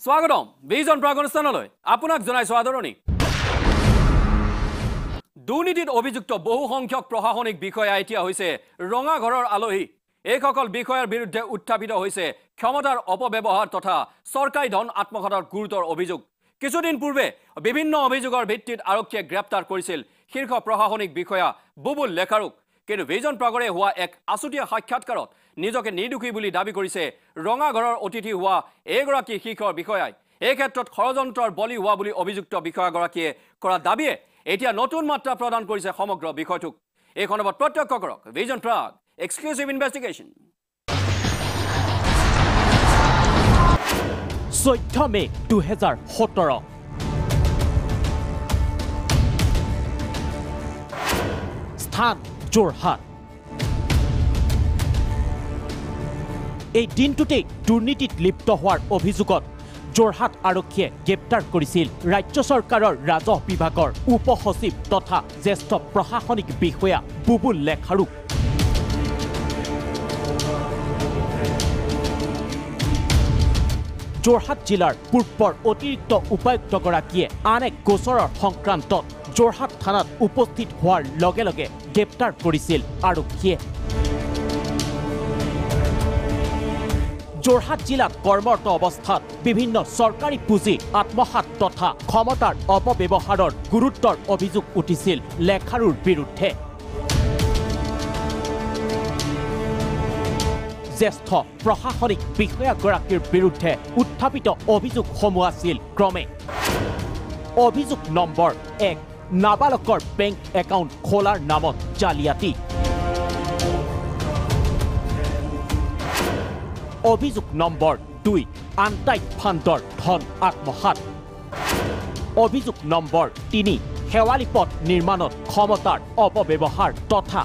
স্বাগতম ভিজন প্ৰাগনুষ্ঠানলৈ আপোনাক জনাইছো আদৰণি দুৰ্নীতিত অভিযুক্ত বহু সংখ্যক প্ৰশাসনিক বিষয়া এতিয়া হৈছে ৰঙা ঘৰৰ আলহী এইসকল বিষয়াৰ বিৰুদ্ধে উত্থাপিত হৈছে ক্ষমতাৰ অপব্যৱহাৰ তথা চৰকাৰী ধন আত্মসাতৰ গুৰুতৰ অভিযোগ কিছুদিন পূৰ্বে বিভিন্ন অভিযোগৰ ভিত্তিত আৰক্ষীয়ে গ্ৰেপ্তাৰ কৰিছিল শীৰ্ষ প্ৰশাসনিক বিষয়া বুবুল লেখাৰুক কিন্তু ভিজন প্ৰাগৰে হোৱা এক আছুতীয়া সাক্ষাৎকাৰত নিজকে নিৰ্দোষী বুলি দাবী কৰিছে ৰঙা ঘৰৰ অতিথি হোৱা এগৰাকী শীৰ্ষ বিষয়াই এই ক্ষেত্ৰত ষড়যন্ত্ৰৰ বলি হোৱা বুলি অভিযুক্ত বিষয়াগৰাকীয়ে কৰা দাবীয়ে এতিয়া নতুন মাত্ৰা প্ৰদান কৰিছে সমগ্ৰ বিষয়টোক এই খণ্ডত প্ৰত্যক্ষ কৰক ভিজন প্ৰাগ এক্সক্লুসিভ ইনভেষ্টিগেশ্যন 14 মে 2017 স্থান যোৰহাট এই দিনটোতে দুৰ্নীতিত লিপ্ত হোৱাৰ অভিযোগত যোৰহাট আৰক্ষীয়ে গ্ৰেপ্তাৰ কৰিছিল ৰাজ্য চৰকাৰৰ ৰাজহ বিভাগৰ উপ সচিব তথা জ্যেষ্ঠ প্ৰশাসনিক বিষয়া বুবুল লেখাৰুক যোৰহাট জিলাৰ পূৰ্বৰ অতিৰিক্ত উপায়ুক্তগৰাকীয়ে আন এক গোচৰৰ সংক্ৰান্তত যোৰহাট থানাত উপস্থিত হোৱাৰ লগে লগে গ্ৰেপ্তাৰ কৰিছিল আৰক্ষীয়ে যোৰহাট জিলাত কৰ্মৰত অৱস্থাত বিভিন্ন চৰকাৰী পুঁজি আত্মসাত তথা ক্ষমতাৰ অপব্যৱহাৰৰ গুৰুত্বৰ অভিযোগ উঠিছিল লেখাৰুৰ বিৰুদ্ধে জ্যেষ্ঠ প্ৰশাসনিক বিষয়াগৰাকীৰ বিৰুদ্ধে উত্থাপিত অভিযোগসমূহ আছিল ক্ৰমে অভিযোগ নম্বৰ 1 নাবালকৰ বেংক একাউণ্ট খোলাৰ নামত জালিয়াতি অভিযোগ নম্বৰ 2 আনটাইড ফাণ্ডৰ ধন আত্মসাত অভিযোগ নম্বৰ 3 শেৱালি পথ নিৰ্মাণত ক্ষমতাৰ অপব্যৱহাৰ তথা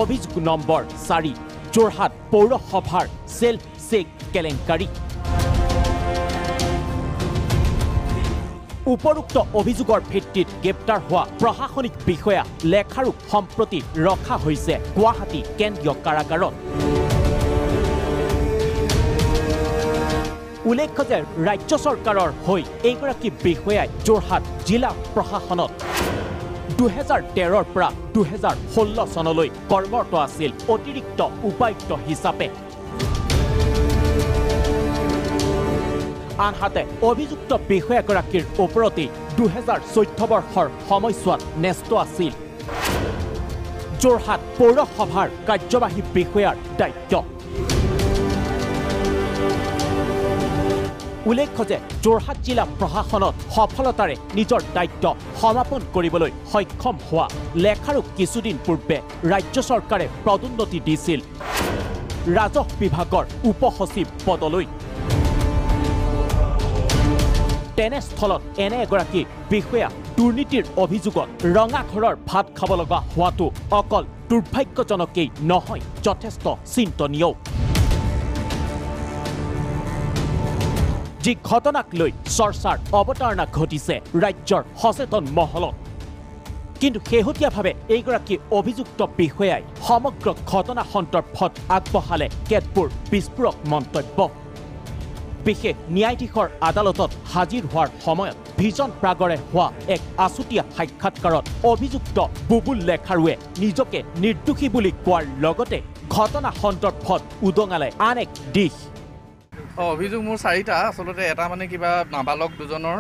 অভিযোগ নম্বৰ 4 যোৰহাট পৌৰসভাৰ সেল্ফ চেক কেলেংকাৰী উপৰোক্ত অভিযোগৰ ভিত্তিত গ্ৰেপ্তাৰ হোৱা প্ৰশাসনিক বিষয়া লেখাৰুক সম্প্ৰতি ৰখা হৈছে গুৱাহাটী কেন্দ্ৰীয় কাৰাগাৰত উল্লেখ্য যে ৰাজ্য চৰকাৰৰ হৈ এইগৰাকী বিষয়াই যোৰহাট জিলা প্ৰশাসনত 2013 পৰা 2016 চনলৈ কৰ্মৰত আছিল অতিৰিক্ত উপায়ুক্ত হিচাপে আনহাতে অভিযুক্ত বিষয়াগৰাকীৰ ওপৰতে 2014 বৰ্ষৰ সময়ছোৱাত ন্যস্ত আছিল যোৰহাট পৌৰসভাৰ কাৰ্যবাহী বিষয়াৰ দায়িত্ব উল্লেখ্য যে যোৰহাট জিলা প্ৰশাসনত সফলতাৰে নিজৰ দায়িত্ব সমাপন কৰিবলৈ সক্ষম হোৱা লেখাৰুক কিছুদিন পূৰ্বে ৰাজ্য চৰকাৰে পদোন্নতি দিছিল ৰাজহ বিভাগৰ উপ সচিব পদলৈ তেনেস্থলত এনে এগৰাকী বিষয়া দুৰ্নীতিৰ অভিযোগত ৰঙা ঘৰৰ ভাত খাব লগা হোৱাটো অকল দুৰ্ভাগ্যজনকেই নহয় যথেষ্ট চিন্তনীয় যি ঘটনাক লৈ চৰ্চাৰ অৱতাৰণা ঘটিছে ৰাজ্যৰ সচেতন মহলত কিন্তু শেহতীয়াভাৱে এইগৰাকী অভিযুক্ত বিষয়াই সমগ্ৰ ঘটনা সন্দৰ্ভত আগবঢ়ালে কেতবোৰ বিস্ফোৰক মন্তব্য বিশেষ ন্যায়াধীশৰ আদালতত হাজিৰ হোৱাৰ সময়ত ভিজন প্ৰাগৰে হোৱা এক আছুতীয়া সাক্ষাৎকাৰত অভিযুক্ত বুবুল লেখাৰুৱে নিজকে নিৰ্দোষী বুলি কোৱাৰ লগতে ঘটনা সন্দৰ্ভত উদঙালে আন এক দিশ অভিযোগ মোৰ 4টা আসলতে এটা মানে কিবা নাবালক দুজনৰ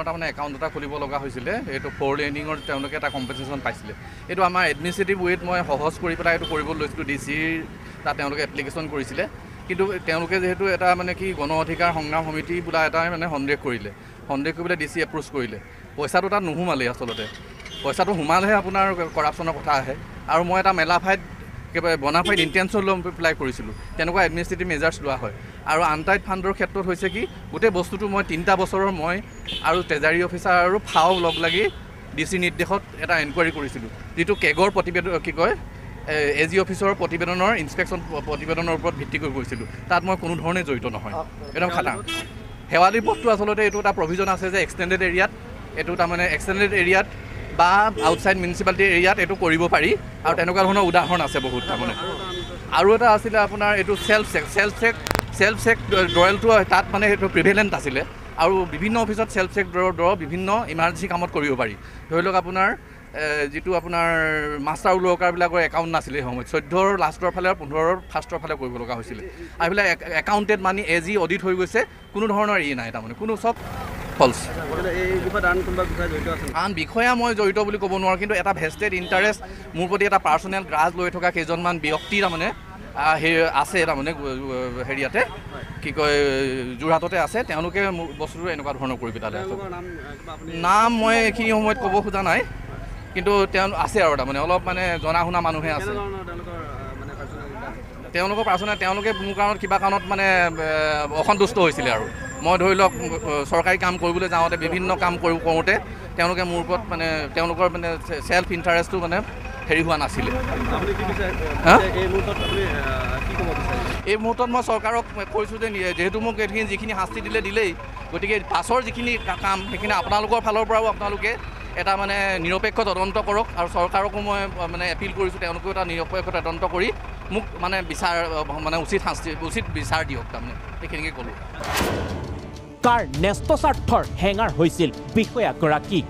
তাৰমানে একাউণ্ট এটা খুলিব লগা হৈছিলে এইটো 4 লেনিঙৰ তেওঁলোকে এটা কম্পেনচেশ্যন পাইছিলে এইটো আমাৰ এডমিনিষ্ট্ৰেটিভ ৱেত মই সহজ কৰি পেলাই এইটো কৰিব লৈছিলোঁ ডিচিৰ তাত তেওঁলোকে এপ্লিকেশ্যন কৰিছিলে কিন্তু তেওঁলোকে যেহেতু এটা মানে কি গণ অধিকাৰ সংগ্ৰাম সমিতি বোলা এটা মানে সন্দেহ কৰি পেলাই ডিচি এপ্ৰোচ কৰিলে পইচাটো তাত নোসোমালেই আচলতে পইচাটো সোমালেহে আপোনাৰ কৰাপশ্যনৰ কথা আহে আৰু মই এটা মেলাফাইড বনাফাইড ইণ্টেনশ্যন লৈ এপ্লাই কৰিছিলোঁ তেনেকুৱা এডমিনিষ্ট্ৰেটিভ মেজাৰ্ছ লোৱা হয় আৰু আনটাইড ফাণ্ডৰ ক্ষেত্ৰত হৈছে কি গোটেই বস্তুটো মই 3টা বছৰৰ মই আৰু ট্ৰেজাৰী অফিচাৰ আৰু ফাও লগ লাগি ডিচি নিৰ্দেশত এটা এনকুৱাৰী কৰিছিলোঁ যিটো কেগৰ প্ৰতিবেদন কি কয় এজি অফিচৰ প্ৰতিবেদনৰ ইনস্পেকশ্যন প্ৰতিবেদনৰ ওপৰত ভিত্তি কৰি গৈছিলোঁ তাত মই কোনো ধৰণে জড়িত নহয় একদম খাটাং শেৱালি পথটো আচলতে এইটো এটা প্ৰভিজন আছে যে এক্সটেণ্ডেড এৰিয়াত এইটো তাৰমানে এক্সটেণ্ডেড এৰিয়াত বা আউটসাইড মিউনিচিপালিটি এৰিয়াত এইটো কৰিব পাৰি আৰু তেনেকুৱা ধৰণৰ উদাহৰণ আছে বহুত তাৰমানে আৰু এটা আছিলে আপোনাৰ এইটো চেল্ফ চেক ড্ৰয়েলটো তাত মানে সেইটো প্ৰিভেলেণ্ট আছিলে আৰু বিভিন্ন অফিচত চেল্ফ চেক ড্ৰ বিভিন্ন ইমাৰ্জেঞ্চি কামত কৰিব পাৰি ধৰি লওক আপোনাৰ যিটো আপোনাৰ মাষ্টাৰ ৱৰ্কাৰবিলাকৰ একাউণ্ট নাছিলে সেই সময়ত 14ৰ লাষ্টৰ ফালে আৰু 15ৰ ফাৰ্ষ্টৰ ফালে কৰিব লগা হৈছিলে আৰু এইবিলাক একাউণ্টেড মানি এজি অডিট হৈ গৈছে কোনো ধৰণৰ নাই তাৰমানে কোনো চব ফলছ আন বিষয়া মই জড়িত বুলি ক'ব নোৱাৰোঁ কিন্তু এটা ভেষ্টেড ইণ্টাৰেষ্ট মোৰ প্ৰতি এটা পাৰ্চনেল গ্ৰাজ লৈ থকা কেইজনমান ব্যক্তি তাৰমানে আছে তাৰমানে হেৰিয়াতে কি কয় যোৰহাটতে আছে তেওঁলোকে বস্তুটো এনেকুৱা ধৰণৰ কৰি পেলালে নাম মই এইখিনি সময়ত ক'ব খোজা নাই কিন্তু তেওঁ আছে আৰু তাৰমানে অলপ মানে জনা শুনা মানুহে আছে তেওঁলোকৰ পাৰ্চনেল তেওঁলোকে মোৰ কাৰণত কিবা কাৰণত মানে অসন্তুষ্ট হৈছিলে আৰু মই ধৰি লওক চৰকাৰী কাম কৰিবলৈ যাওঁতে বিভিন্ন কাম কৰোঁতে তেওঁলোকে মোৰ ওপৰত মানে তেওঁলোকৰ মানে চেল্ফ ইণ্টাৰেষ্টটো মানে হেৰি হোৱা নাছিলে এই মুহূৰ্তত মই চৰকাৰক কৈছোঁ যে যিহেতু মোক এইখিনি যিখিনি শাস্তি দিলেই গতিকে পাছৰ যিখিনি কাম সেইখিনি আপোনালোকৰ ফালৰ পৰাও আপোনালোকে এটা মানে নিৰপেক্ষ তদন্ত কৰক আৰু চৰকাৰকো মই মানে এপিল কৰিছোঁ তেওঁলোকেও এটা নিৰপেক্ষ তদন্ত কৰি মোক মানে বিচাৰ মানে উচিত বিচাৰ দিয়ক তাৰমানে সেইখিনিকে ক'লোঁ কাৰ ন্যস্তস্বাৰ্থৰ হেঙাৰ হৈছিল বিষয়াগৰাকী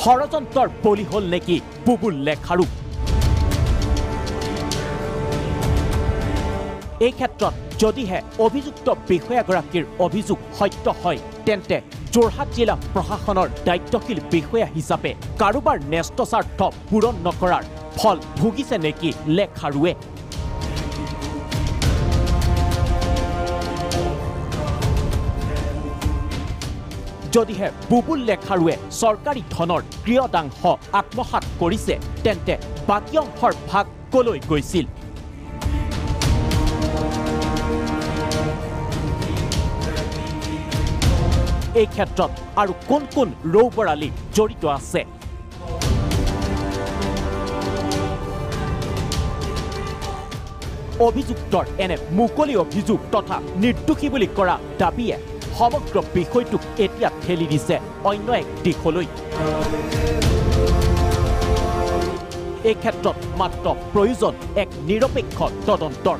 ষড়যন্ত্ৰৰ বলি হ'ল নেকি বুবুল লেখাৰু এই ক্ষেত্ৰত যদিহে অভিযুক্ত বিষয়াগৰাকীৰ অভিযোগ সত্য হয় তেন্তে যোৰহাট জিলা প্ৰশাসনৰ দায়িত্বশীল বিষয়া হিচাপে কাৰোবাৰ ন্যস্তস্বাৰ্থ পূৰণ নকৰাৰ ফল ভুগিছে নেকি লেখাৰুৱে যদিহে বুবুল লেখাৰুৱে চৰকাৰী ধনৰ ক্ৰিয়দাংশ আত্মসাৎ কৰিছে তেন্তে বাকী অংশৰ ভাগ কলৈ গৈছিল এই ক্ষেত্ৰত আৰু কোন কোন ৰৌবৰালী জড়িত আছে অভিযুক্তৰ এনে মুকলি অভিযোগ তথা নিৰ্দোষী বুলি কৰা দাবীয়ে সমগ্ৰ বিষয়টোক এতিয়া ঠেলি দিছে অন্য এক দিশলৈ এই ক্ষেত্ৰত মাত্ৰ প্ৰয়োজন এক নিৰপেক্ষ তদন্তৰ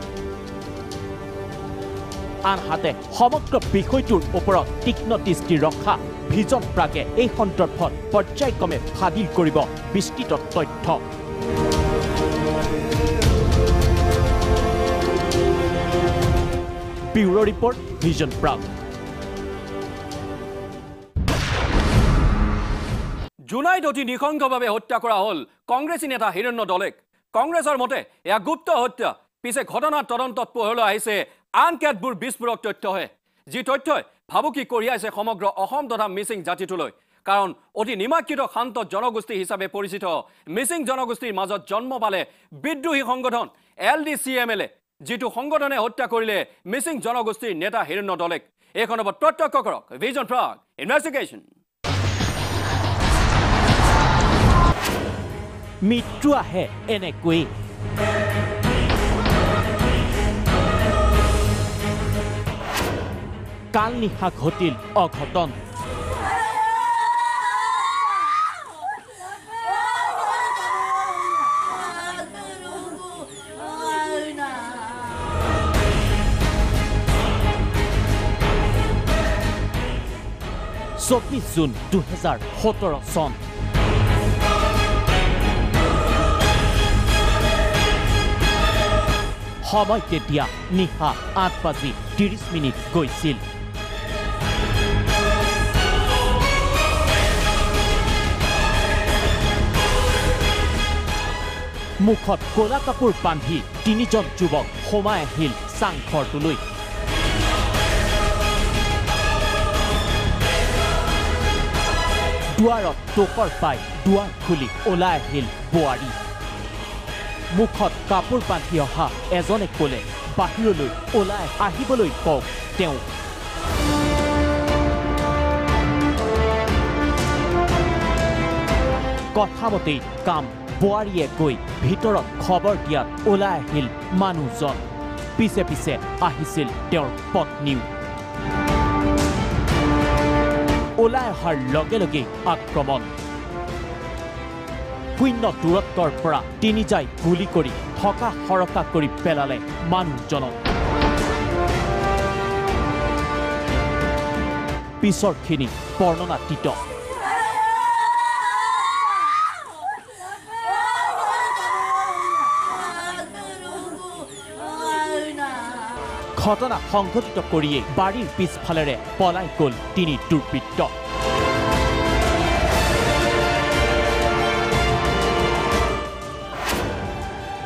আনহাতে সমগ্ৰ বিষয়টোৰ ওপৰত তীক্ষ্ণ দৃষ্টি ৰখা ভিজন প্ৰাগে এই সন্দৰ্ভত পৰ্যায়ক্ৰমে ফাদিল কৰিব বিস্তৃত তথ্য ব্যুৰো ৰিপৰ্ট ভিজন প্ৰাগ জুনাইত অতি নিঃসংগভাৱে হত্যা কৰা হ'ল কংগ্ৰেছী নেতা হিৰণ্য দলেক কংগ্ৰেছৰ মতে এয়া গুপ্ত হত্যা পিছে ঘটনাৰ তদন্তত পোহৰলৈ আহিছে আন কেতবোৰ বিস্ফোৰক তথ্যহে যি তথ্যই ভাবুকি কঢ়িয়াইছে সমগ্ৰ অসম তথা মিচিং জাতিটোলৈ কাৰণ অতি নিমাক্ষিত শান্ত জনগোষ্ঠী হিচাপে পৰিচিত মিচিং জনগোষ্ঠীৰ মাজত জন্ম পালে বিদ্ৰোহী সংগঠন LDCMLে যিটো সংগঠনে হত্যা কৰিলে মিচিং জনগোষ্ঠীৰ নেতা হিৰণ্য দলেক এই খণ্ডত প্ৰত্যক্ষ কৰক ভিজন প্ৰাগ ইনভেষ্টিগেশ্যন মৃত্যু আহে এনেকৈ কাল নিশা ঘটিল অঘটন জুন 2017 চন সময় তেতিয়া নিশা 8:30 গৈছিল মুখত ক'লা কাপোৰ বান্ধি তিনিজন যুৱক সোমাই আহিল চাংঘৰটোলৈ দুৱাৰত টোকৰ পাই দুৱাৰ খুলি ওলাই আহিল বোৱাৰী মুখত কাপোৰ বান্ধি অহা এজনে ক'লে বাহিৰলৈ ওলাই আহিবলৈ কওক তেওঁ কথামতেই কাম বোৱাৰীয়ে গৈ ভিতৰত খবৰ দিয়াত ওলাই আহিল মানুহজন পিছে পিছে আহিছিল তেওঁৰ পত্নীও ওলাই অহাৰ লগে লগে আক্ৰমণ শূন্য দূৰত্বৰ পৰা তিনি যাই গুলি কৰি থকা সৰকা কৰি পেলালে মানুহজনক পিছৰখিনি বৰ্ণনাতীত ঘটনা সংঘটিত কৰিয়েই বাৰীৰ পিছফালেৰে পলাই গ'ল তিনি দুৰ্বৃত্ত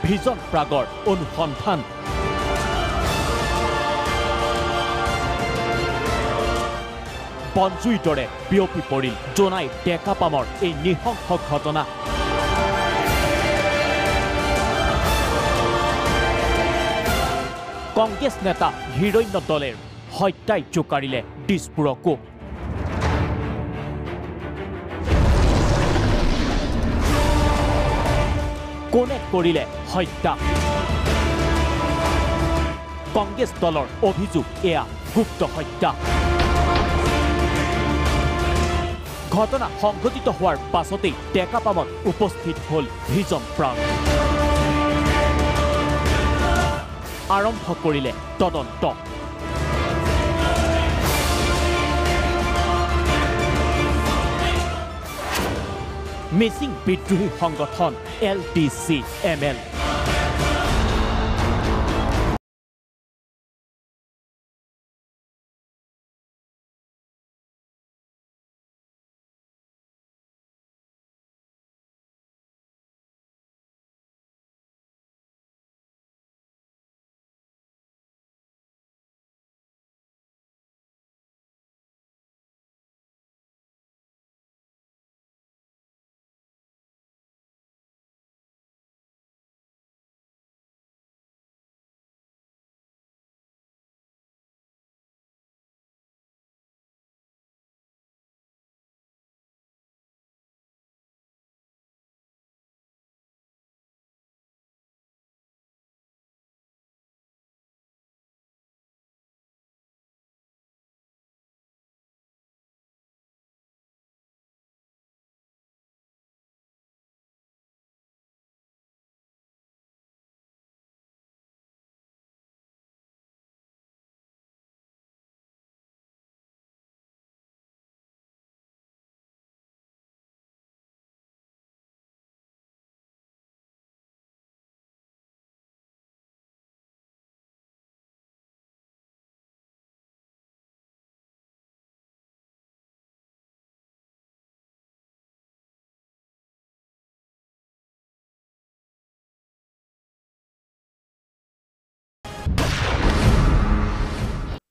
ভিজন প্ৰাগৰ অনুসন্ধান বনজুইৰ দৰে বিয়পি পৰিল জোনাইৰ ডেকাপামৰ এই নৃশংস ঘটনা কংগ্ৰেছ নেতা হিৰণ্য দলেৰ হত্যাই জোকাৰিলে দিছপুৰকো কোনে কৰিলে হত্যা কংগ্ৰেছ দলৰ অভিযোগ এয়া গুপ্ত হত্যা ঘটনা সংঘটিত হোৱাৰ পাছতেই ডেকাপামত উপস্থিত হ'ল ভিজন প্ৰাগ আৰম্ভ কৰিলে তদন্ত মিচিং বিদ্ৰোহী সংগঠন LDC-ML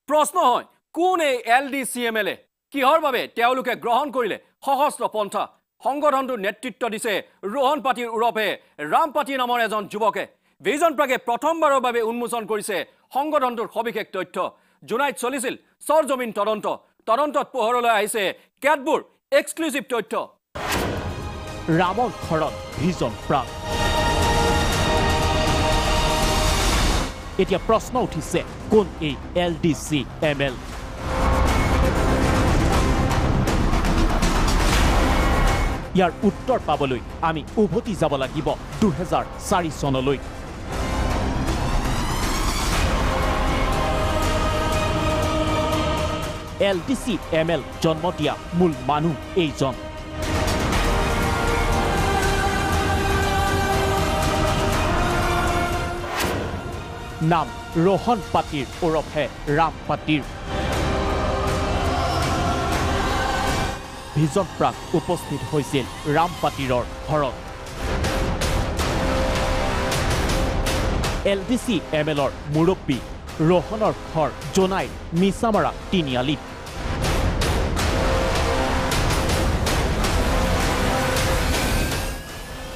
প্ৰশ্ন হয় কোন এই LDC-ML কিহৰ বাবে তেওঁলোকে গ্ৰহণ কৰিলে সহস্ৰ পন্থা সংগঠনটোৰ নেতৃত্ব দিছে ৰোহন পাটিৰ উৰফে ৰাম পাটি নামৰ এজন যুৱকে ভিজন প্ৰাগে প্ৰথমবাৰৰ বাবে উন্মোচন কৰিছে সংগঠনটোৰ সবিশেষ তথ্য জুনাইত চলিছিল সৰজমিন তদন্তত পোহৰলৈ আহিছে কেতবোৰ এক্সক্লুসিভ তথ্য ৰামৰ ঘৰত ভিজন প্ৰাগ এতিয়া প্ৰশ্ন উঠিছে কোন এই LDC-ML ইয়াৰ উত্তৰ পাবলৈ আমি উভতি যাব লাগিব 2004 চনলৈ LDC-ML জন্ম দিয়া মূল মানুহ এইজন নাম ৰোহন পাটিৰ ওৰফে ৰাম পাটিৰ ভিজন প্ৰাগ উপস্থিত হৈছিল ৰাম পাটিৰৰ ঘৰত LDC-MLৰ মুৰব্বী ৰোহনৰ ঘৰ জোনাইৰ মিছামাৰা তিনিআলিত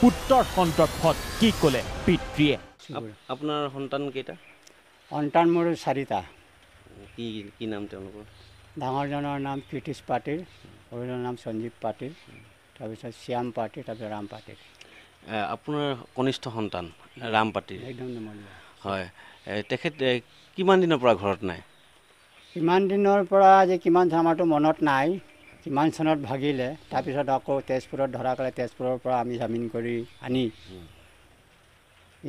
পুত্ৰৰ সন্দৰ্ভত কি ক'লে পিতৃয়ে আপোনাৰ সন্তান কেইটা সন্তান মোৰ চাৰিটা কি নাম তেওঁলোকৰ ডাঙৰজনৰ নাম কীৰ্তিশ পাটিল সৰুজনৰ নাম সঞ্জীৱ পাটিল তাৰপিছত শ্যাম পাটিল তাৰপিছত ৰাম পাটিল আপোনাৰ কনিষ্ঠ সন্তান ৰাম পাটিল একদম নমলীয়া হয় তেখেত কিমান দিনৰ পৰা ঘৰত নাই কিমান দিনৰ পৰা যে কিমান আমাৰতো মনত নাই কিমান চনত ভাগিলে তাৰপিছত আকৌ তেজপুৰত ধৰা ক'লে তেজপুৰৰ পৰা আমি জামিন কৰি আনি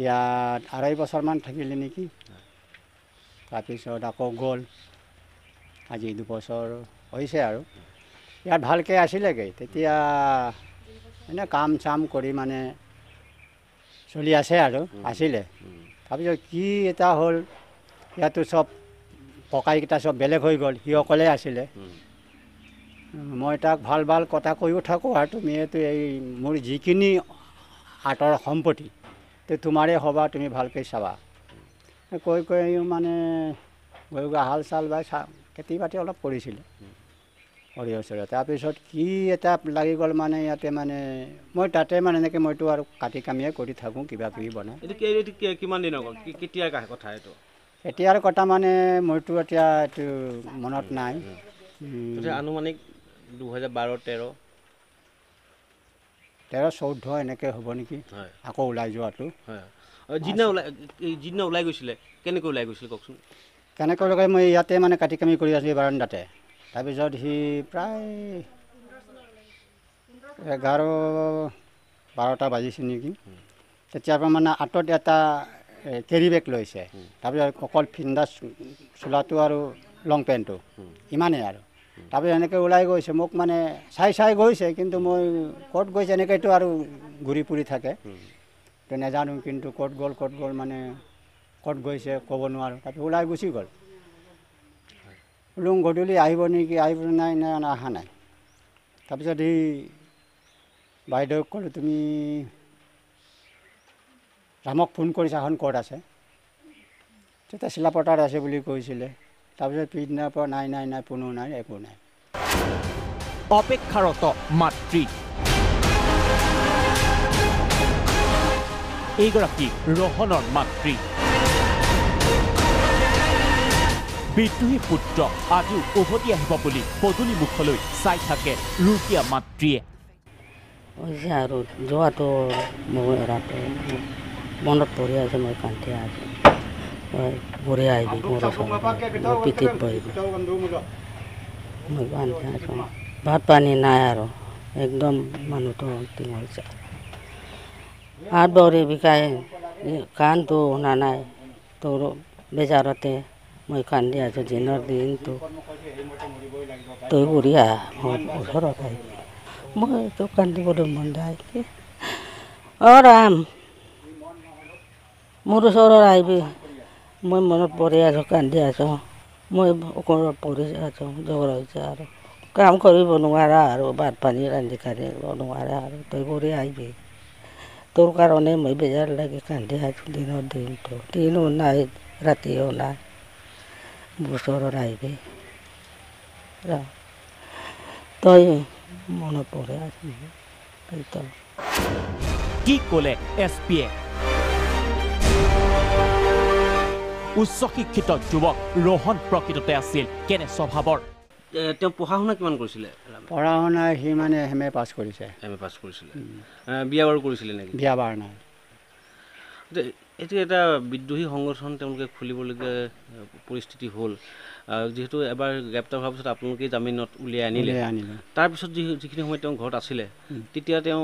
ইয়াত 2.5 বছৰমান থাকিলে নেকি তাৰপিছত আকৌ গ'ল আজি 2 বছৰ হৈছে আৰু ইয়াত ভালকৈ আছিলেগৈ তেতিয়া এনে কাম চাম কৰি মানে চলি আছে আৰু আছিলে তাৰপিছত কি এটা হ'ল ইয়াতো চব ককাইকেইটা চব বেলেগ হৈ গ'ল সি অকলে আছিলে মই তাক ভাল ভাল কথা কৈও থাকোঁ আৰু তুমি এইটো এই মোৰ যিখিনি আঁতৰ সম্পত্তি তো তোমাৰে হ'বা তুমি ভালকৈ চাবা কৈ মানে গৈ হাল চাল বাই খেতি বাতি অলপ কৰিছিলে সৰিয়হ চৰিয়হ তাৰপিছত কি এটা লাগি গ'ল মানে ইয়াতে মানে মই তাতে মানে এনেকৈ মইতো আৰু কাটি কামিয়ে কৰি থাকোঁ কিবা কিবি বনাই কিমান দিনৰ কেতিয়াৰ কথা এইটো এতিয়াৰ কথা মানে মইতো এতিয়া এইটো মনত নাই আনুমানিক 2012-13 13-14 এনেকৈ হ'ব নেকি আকৌ ওলাই যোৱাটো যিদিনা ওলাই গৈছিলে কেনেকৈ ওলাই গৈছিলে কওকচোন কেনেকৈ লগাই মই ইয়াতে মানে কাটি কামি কৰি আছিলোঁ বাৰাণ্ডাতে তাৰপিছত সি প্ৰায় 11-12টা বাজিছে নেকি তেতিয়াৰ পৰা মানে আঁতৰত এটা কেৰি বেগ লৈছে তাৰপিছত অকল ফিন্দা চোলাটো আৰু লং পেণ্টটো ইমানেই আৰু তাৰপিছত এনেকৈ ওলাই গৈছে মোক মানে চাই গৈছে কিন্তু মই ক'ত গৈছে এনেকৈতো আৰু ঘূৰি ফুৰি থাকে তো নাজানো কিন্তু ক'ত গ'ল মানে ক'ত গৈছে ক'ব নোৱাৰোঁ তাৰপিছত ওলাই গুচি গ'ল গধূলি আহিব নেকি আহিব নাই অহা নাই তাৰপিছত এই বাইদেউক ক'লোঁ তুমি ৰামক ফোন কৰিছা এখন ক'ত আছে তেতিয়া চিলাপথাৰত আছে বুলি কৈছিলে তাৰপিছত পিছদিনাৰ পৰা নাই কোনো নাই একো নাই অপেক্ষাৰত মাতৃ এইগৰাকী ৰহনৰ মাতৃ বিদ্ৰোহী পুত্ৰ আজিও উভতি আহিব বুলি পদূলি মুখলৈ চাই থাকে ৰুগীয়া মাতৃয়ে হৈছে আৰু যোৱাটো মোৰ এৰাটো মনত পৰি আছে মই কান্দি আছোঁ ঘূৰি আহিবি মোৰ পিঠিত বহিবি মই কান্দি আছোঁ ভাত পানী নাই আৰু একদম মানুহটো অন্তিম হৈছে হাত ভৰি বিষাই কাণটো শুনা নাই তোৰ বেজাৰতে মই কান্দি আছোঁ দিনৰ দিনটো তই ঘূৰি আহ মোৰ ওচৰত আহিবি মইতো কান্দিবলৈ মন যায় ৰাম মোৰ ওচৰত আহিবি মই মনত পৰি আছোঁ কান্দি আছোঁ মই ওপৰত পৰি আছোঁ জ্বৰ হৈছে আৰু কাম কৰিব নোৱাৰা আৰু ভাত পানী ৰান্ধি খাব নোৱাৰা আৰু তই ঘূৰি আহিবি তোৰ কাৰণে মই বেজাৰ লাগি কান্দি আছোঁ দিনৰ দিনটো দিনো নাই ৰাতিও নাই ওচৰত আহিবি তই মনত পৰি আছোঁ কি ক'লে এছ.পিয়ে উচ্চ শিক্ষিত যুৱক ৰহন প্ৰকৃততে আছিল কেনে স্বভাৱৰ তেওঁ পঢ়া শুনা কিমান কৰিছিলে পঢ়া শুনা সি মানে এম এ পাছ কৰিছে বিয়া বাৰু কৰিছিলে নেকি বিয়া বাৰ নাই এইটো এটা বিদ্ৰোহী সংগঠন তেওঁলোকে খুলিবলগীয়া পৰিস্থিতি হ'ল যিহেতু এবাৰ গ্ৰেপ্তাৰ হোৱাৰ পিছত আপোনালোকে জামিনত উলিয়াই আনিলে তাৰপিছত যিখিনি সময়ত তেওঁ ঘৰত আছিলে তেতিয়া তেওঁ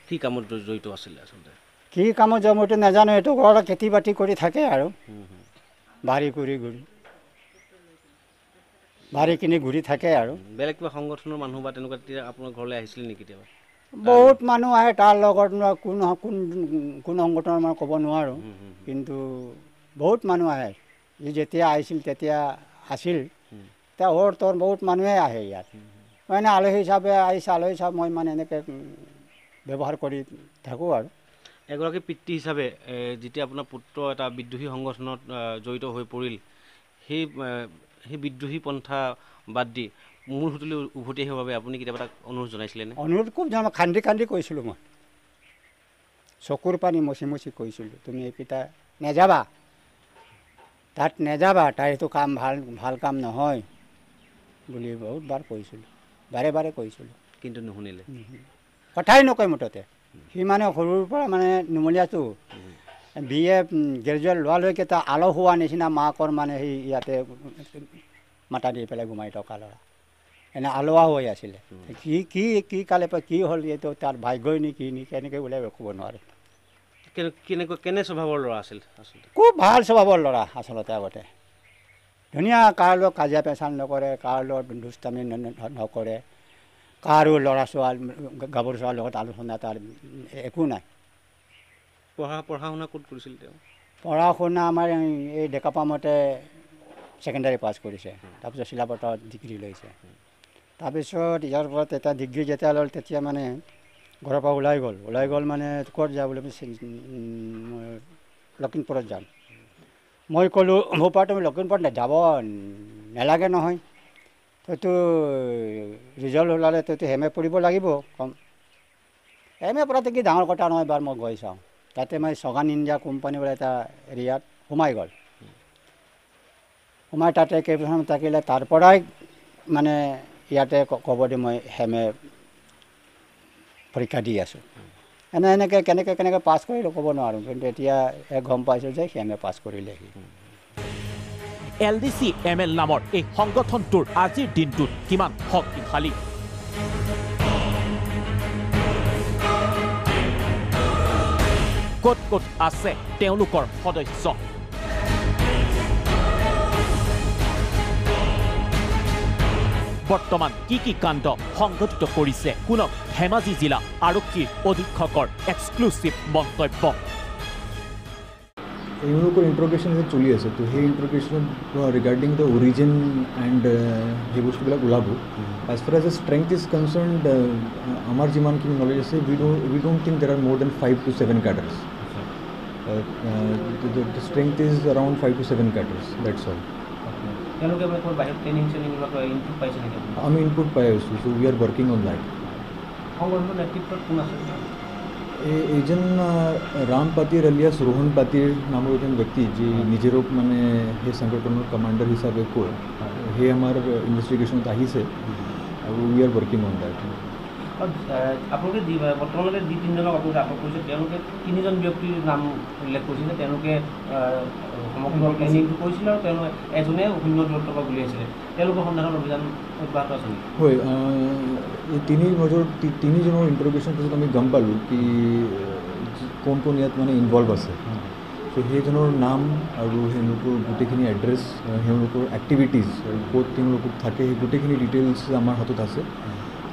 কি কামত জড়িত আছিলে আচলতে কি কামত মইতো নাজানো এইটো ঘৰত খেতি বাতি কৰি থাকে আৰু বাৰী কিনি ঘূৰি থাকে আৰু বেলেগ কিবা সংগঠনৰ মানুহ বা তেনেকুৱা তেতিয়া আপোনাৰ ঘৰলৈ আহিছিলে নেকি কেতিয়াবা বহুত মানুহ আহে তাৰ লগত কোন সংগঠনৰ মই ক'ব নোৱাৰোঁ কিন্তু বহুত মানুহ আহে ই যেতিয়া আহিছিল তেতিয়া আছিল এতিয়া তোৰ বহুত মানুহে আহে ইয়াত মানে আলহী হিচাপে আহিছে আলহী হিচাপে মই মানে এনেকৈ ব্যৱহাৰ কৰি থাকোঁ আৰু এগৰাকী পিতৃ হিচাপে যেতিয়া আপোনাৰ পুত্ৰ এটা বিদ্ৰোহী সংগঠনত জড়িত হৈ পৰিল সেই বিদ্ৰোহী পন্থা বাদ দি মূল সুঁতিলৈ উভতি আহিবৰ বাবে আপুনি কেতিয়াবা তাক অনুৰোধ জনাইছিলেনে অনুৰোধ খুব খান্দি কৈছিলোঁ মই চকুৰ পানী মচি কৈছিলোঁ তুমি এইকেইটা নেযাবা তাত নেযাবা তাৰ এইটো কাম ভাল কাম নহয় বুলি বহুতবাৰ কৈছিলোঁ বাৰে কৈছিলোঁ কিন্তু নুশুনিলে কথাই নকয় মুঠতে সি মানে সৰুৰ পৰা মানে নুমলীয়াটো BA গ্ৰেজুৱেট লোৱালৈকে তাৰ আলহ হোৱা নিচিনা মাকৰ মানে সেই ইয়াতে মাতা দি পেলাই ঘুমাই থকা ল'ৰা এনে আলোৱা হৈ আছিলে কি কি কি কালে পৰা কি হ'ল এইটো তাৰ ভাগ্যই নি কি নি কেনেকৈ ওলাই ক'ব নোৱাৰে কেনে স্বভাৱৰ ল'ৰা আছিল আচলতে খুব ভাল স্বভাৱৰ ল'ৰা আচলতে আগতে ধুনীয়া কাৰ লগত কাজিয়া পেচাল নকৰে কাৰ লগত দুষ্টামি নকৰে কাৰো ল'ৰা ছোৱালী গাভৰু ছোৱালীৰ লগত আলোচনা তাৰ একো নাই পঢ়া শুনা ক'ত কৰিছিল তেওঁ পঢ়া শুনা আমাৰ এই ডেকাপামতে ছেকেণ্ডাৰী পাছ কৰিছে তাৰপিছত চিলাপথাৰত ডিগ্ৰী লৈছে তাৰপিছত ইয়াৰ পৰা তেতিয়া ডিগ্ৰী যেতিয়া ল'ল তেতিয়া মানে ঘৰৰ পৰা ওলাই গ'ল মানে ক'ত যা বুলি লখিমপুৰত যাম মই ক'লোঁ মোৰ পৰা তুমি লখিমপুৰত যাব নালাগে নহয় তইতো ৰিজাল্ট ওলালে তইতো এম এ পঢ়িব লাগিব কম এম এ পঢ়াটো কি ডাঙৰ কথা নহয় এবাৰ মই গৈ চাওঁ তাতে মই ছগান ইণ্ডিয়া কোম্পানী বোলে এটা এৰিয়াত সোমাই গ'ল সোমাই তাতে কেইবছৰমান থাকিলে তাৰ পৰাই মানে ইয়াতে ক'ব দি মই এম এ পৰীক্ষা দি আছোঁ এনেকৈ কেনেকৈ পাছ কৰিলোঁ ক'ব নোৱাৰোঁ কিন্তু এতিয়া গম পাইছোঁ যে এম এ পাছ কৰিলে LDC ML নামৰ এই সংগঠনটোৰ আজিৰ দিনটোত কিমান শক্তিশালী ক'ত ক'ত আছে তেওঁলোকৰ সদস্য বৰ্তমান কি কাণ্ড সংঘটিত কৰিছে কোনক ধেমাজি জিলা আৰক্ষীৰ অধীক্ষকৰ এক্সক্লুচিভ মন্তব্য এওঁলোকৰ ইণ্ট্ৰগেশ্যন যে চলি আছে তো সেই ইণ্ট্ৰগেশ্যনত ৰিগাৰ্ডিং দ্য অৰিজিন এণ্ড সেই বস্তুবিলাক ওলাব as far as a strength is concerned আমাৰ যিমানখিনি নলেজ আছে we don't think there are more than 5 to 7 cadres the strength is around 5 to 7 cadres that's all আমি ইনপুট পাই আছোঁ so' we are working on that এইজন ৰাম পাতিৰ alias Rohan পাতিৰ নামৰ এজন ব্যক্তি যি নিজেৰক মানে সেই সংগঠনৰ কমাণ্ডাৰ হিচাপে কয় সেই আমাৰ ইনভেষ্টিগেশ্যনত আহিছে আৰু উই আৰ ৱৰ্কিং অন দ্যাট আপোনালোকে বৰ্তমানলৈকে যি তিনিজনক আপোনালোকে আটক কৰিছে তেওঁলোকে তিনিজন ব্যক্তিৰ নাম উল্লেখ কৰিছিলে তেওঁলোকে সমগ্ৰ প্লেনিংটো কৰিছিল আৰু তেওঁলোকে এজনে শূন্য দূৰত্ব পৰা উলিয়াইছিলে তেওঁলোকৰ সন্ধানত অভিযান অব্যাহত আছে নেকি হয় এই তিনিজনৰ ইণ্টাৰগেশ্যন পিছত আমি গম পালোঁ কি কোন ইয়াত মানে ইনভলভ আছে চ' সেইজনৰ নাম আৰু তেওঁলোকৰ গোটেইখিনি এড্ৰেছ তেওঁলোকৰ এক্টিভিটিজ ক'ত তেওঁলোকক থাকে সেই গোটেইখিনি ডিটেইলছ আমাৰ হাতত আছে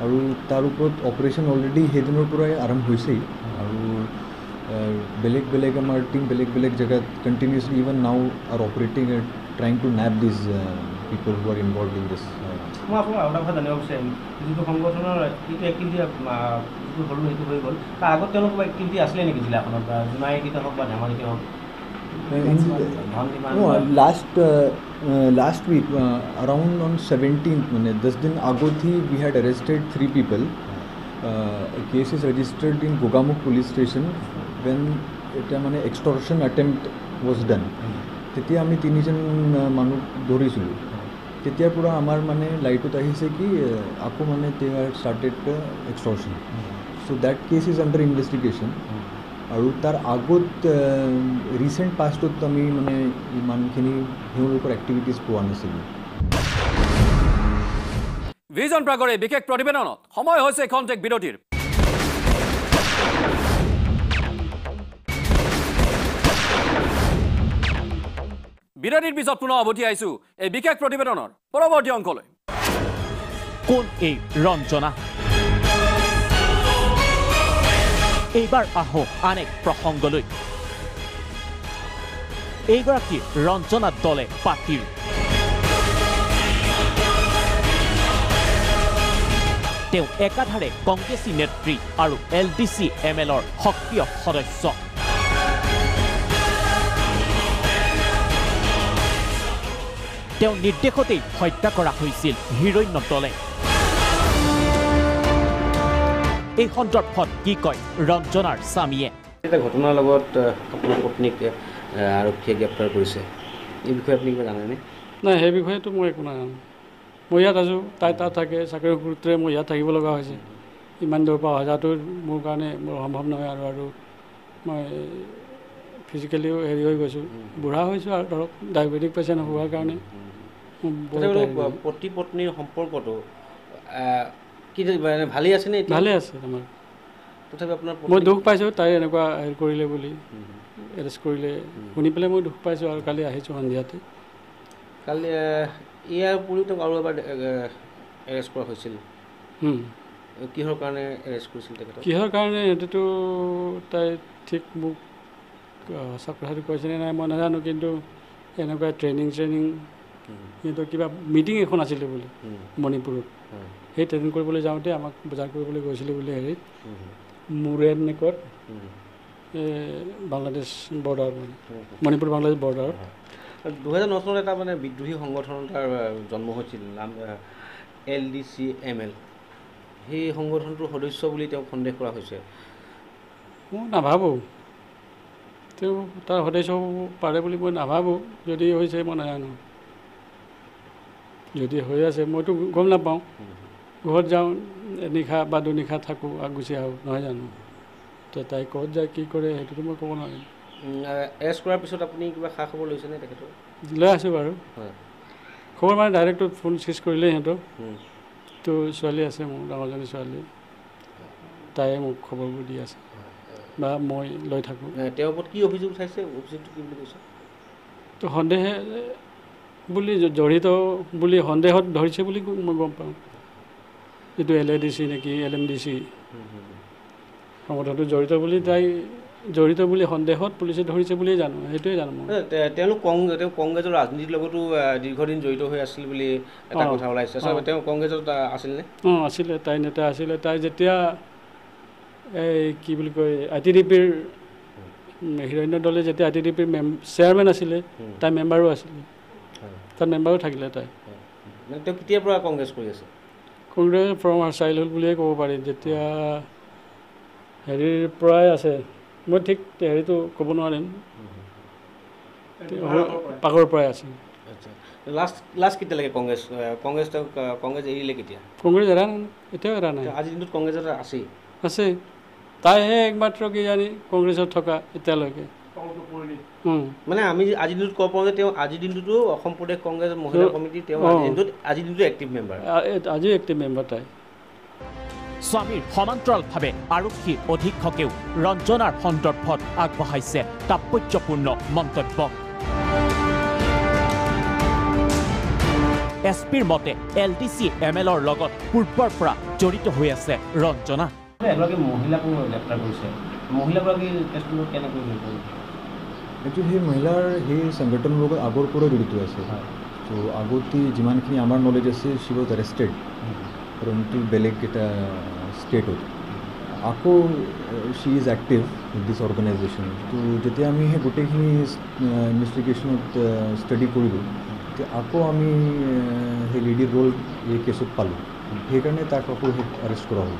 আৰু তাৰ ওপৰত অপাৰেশ্যন অলৰেডি সেইদিনৰ পৰাই আৰম্ভ হৈছেই আৰু বেলেগ আমাৰ টিম বেলেগ জেগাত continuously even now are operating and trying to nab these people who are involved in this মই আপোনাক আৰু এটা কথা জানিব বিচাৰিম যিটো সংগঠনৰ যিটো এক্টিভিটি যিটো হ'লো সেইটো হৈ গ'ল তাৰ আগত তেওঁলোকৰ এক্টিভিটি আছিলে নেকি জিলাখনত বা জোনাইতে হওক বা ধেমাজিতে হওক last week around on 17th মানে 10 दिन আগত we had arrested 3 people a case is registered in Gogamukh police station when এটা মানে extortion attempt was done তেতিয়া আমি তিনিজন মানুহ ধৰিছিলোঁ তেতিয়াৰ পৰা আমাৰ মানে লাইটত আহিছে কি আকৌ মানে they are started extortion so that case is under investigation আৰু তাৰ আগত ৰিচেণ্ট পাষ্টত আমি মানে ইমানখিনি তেওঁলোকৰ এক্টিভিটিজ পোৱা নাছিলোঁ ভিজন প্ৰাগৰে বিশেষ প্ৰতিবেদনত সময় হৈছে খন্তেক বিৰতিৰ বিৰতিৰ পিছত পুনৰ উভতি আহিছোঁ এই বিশেষ প্ৰতিবেদনৰ পৰৱৰ্তী অংশলৈ কোন এই ৰঞ্জনা এইবাৰ আহো আন এক প্ৰসংগলৈ এইগৰাকী ৰঞ্জনা দলে পাতিৰ তেওঁ একাধাৰে কংগ্ৰেছী নেত্ৰী আৰু LDC MLৰ সক্ৰিয় সদস্য তেওঁ নিৰ্দেশতেই হত্যা কৰা হৈছিল হিৰণ্য দলে এই সন্দৰ্ভত কি কয় ৰঞ্জনাৰ স্বামীয়ে এটা ঘটনাৰ লগত আপোনাৰ পত্নীক আৰক্ষীয়ে গ্ৰেপ্তাৰ কৰিছে এই বিষয়ে আপুনি কিবা জানেনে নাই সেই বিষয়েতো মই একো নাজানো মই ইয়াত আছোঁ তাই তাত থাকে চাকৰি সূত্ৰে মই ইয়াত থাকিব লগা হৈছে ইমান দূৰৰ পৰা অহা যোৱাটো মোৰ কাৰণে মোৰ সম্ভৱ নহয় আৰু মই ফিজিকেলিও হেৰি হৈ গৈছোঁ বুঢ়া হৈছোঁ আৰু ধৰক ডায়েবেটিক পেচেণ্ট হোৱাৰ কাৰণে পতি পত্নীৰ সম্পৰ্কটো কি মানে ভালেই আছেনে এতিয়া? ভালে আছে আমাৰ। তথাপি আপোনাৰ মই দুখ পাইছোঁ তাই এনেকুৱা হেৰি কৰিলে বুলি, এৰেষ্ট কৰিলে শুনি পেলাই মই দুখ পাইছোঁ আৰু কালি আহিছোঁ সন্ধিয়াতে। কালি ইয়াৰ উপৰিও তেওঁক আৰু এবাৰ এৰেষ্ট কৰা হৈছিল। কিহৰ কাৰণে এৰেষ্ট কৰিছিল তেখেতক? কিহৰ কাৰণে সেইটোতো তাই ঠিক মোক সঁচা কথাটো কৈছেনে নাই মই নাজানো, কিন্তু এনেকুৱা ট্ৰেইনিং সিহঁতৰ কিবা মিটিং এখন আছিলে বোলে মণিপুৰত। সেই ট্ৰেইনিং কৰিবলৈ যাওঁতে আমাক বজাৰ কৰিবলৈ গৈছিলে বোলে হেৰিত মুৰেনেকত, বাংলাদেশ বৰ্ডাৰ মানে মণিপুৰ বাংলাদেশ বৰ্ডাৰ। 2009 চনত এটা মানে বিদ্ৰোহী সংগঠন তাৰ জন্ম হৈছিল, নাম LDCML। সেই সংগঠনটোৰ সদস্য বুলি তেওঁক সন্দেহ কৰা হৈছে। মই নাভাবোঁ তেওঁ তাৰ সদস্য হ'ব পাৰে বুলি মই নাভাবোঁ। যদি হৈছে মই নাজানো, যদি হৈ আছে মইতো গম নাপাওঁ। ঘৰত যাওঁ এনিশা বা দুনিশা থাকোঁ আৰু গুচি আহোঁ, নহয় জানো? এতিয়া তাই ক'ত যায় কি কৰে সেইটোতো মই ক'ব নোৱাৰিম। এৰেষ্ট কৰাৰ পিছত আপুনি কিবা খা খবৰ লৈছেনে তেখেতৰ? লৈ আছোঁ বাৰু। খবৰ মানে ডাইৰেক্ট ফোন চুইচ কৰিলে সিহঁতৰ। তো ছোৱালী আছে মোৰ ডাঙৰজনী ছোৱালী, তাইয়ে মোক খবৰবোৰ দি আছে বা মই লৈ থাকোঁ। তেওঁৰ ওপৰত কি অভিযোগ উঠাইছে? অভিযোগটো কি বুলি কৈছে? তো সন্দেহে বুলি জড়িত বুলি সন্দেহত ধৰিছে বুলি মই গম পাওঁ। এইটো LADC নেকি LMDC সংগঠনটো জড়িত বুলি সন্দেহত পুলিচে ধৰিছে বুলিয়ে জানো, সেইটোৱে জানো মই। তেওঁ কংগ্ৰেছৰ ৰাজনীতিৰ লগতো দীৰ্ঘদিন জড়িত হৈ আছিল বুলি এটা কথা ওলাইছে। তেওঁ কংগ্ৰেছত আছিল নে? আছিলে, তাই নেতা আছিলে। তাই যেতিয়া এই কি বুলি কয় ITDPৰ হিৰণ্য দলে যেতিয়া ITDPৰ চেয়াৰমেন আছিলে, তাই মেম্বাৰো আছিলে, তাত মেম্বাৰো থাকিলে তাই। মানে তেওঁ কেতিয়াৰ পৰা কংগ্ৰেছ কৰি আছে? কংগ্ৰেছ ফ্ৰম আৰ চাইল্ডহুড বুলিয়ে ক'ব পাৰি। যেতিয়া হেৰিৰ পৰাই আছে, মই ঠিক হেৰিটো ক'ব নোৱাৰিম, পাগৰ পৰাই আছে। লাষ্ট কেতিয়ালৈকে কংগ্ৰেছ এৰিলে কেতিয়া? কংগ্ৰেছ এৰা নাই, এতিয়াও এৰা নাই। আজিৰ দিনটোত কংগ্ৰেছত আছে। তাইহে একমাত্ৰ কিজানি কংগ্ৰেছত থকা এতিয়ালৈকে। মানে আমি আজিৰ দিনটোত ক'ব পাৰোঁ যে তেওঁ আজিৰ দিনটোতো অসম প্ৰদেশ কংগ্ৰেছ মহিলা কমিটিৰ তেওঁ আজিৰ দিনটো এক্টিভ মেম্বাৰ। আজিও এক্টিভ মেম্বাৰ তাই। স্বামীৰ সমান্তৰালভাৱে আৰক্ষী অধীক্ষকেও ৰঞ্জনাৰ সন্দৰ্ভত আগবঢ়াইছে তাৎপৰ্যপূৰ্ণ মন্তব্য। SPৰ মতে LDCMLৰ লগত পূৰ্বৰ পৰা জড়িত হৈ আছে ৰঞ্জনা। এগৰাকী মহিলাকো গ্ৰেপ্তাৰ কৰিছে, মহিলাগৰাকী কেছটো কেনেকৈ হৈ পৰিল? একচুৱেলি সেই মহিলাৰ সেই সংগঠনৰ লগত আগৰ পৰা জড়িত আছে। ত' আগতে যিমানখিনি আমাৰ নলেজ আছে, শ্বি ৱাজ এৰেষ্টেড পৰন্তু বেলেগ এটা ষ্টেটত। আকৌ she is active in this organisation. ত' যেতিয়া আমি সেই গোটেইখিনি ইনভেষ্টিগেশ্যনত ষ্টাডি কৰিলোঁ, তেতিয়া আকৌ আমি সেই লেডিৰ ৰোল এই কেছত পালোঁ। সেইকাৰণে তাক আকৌ এৰেষ্ট কৰা হ'ল।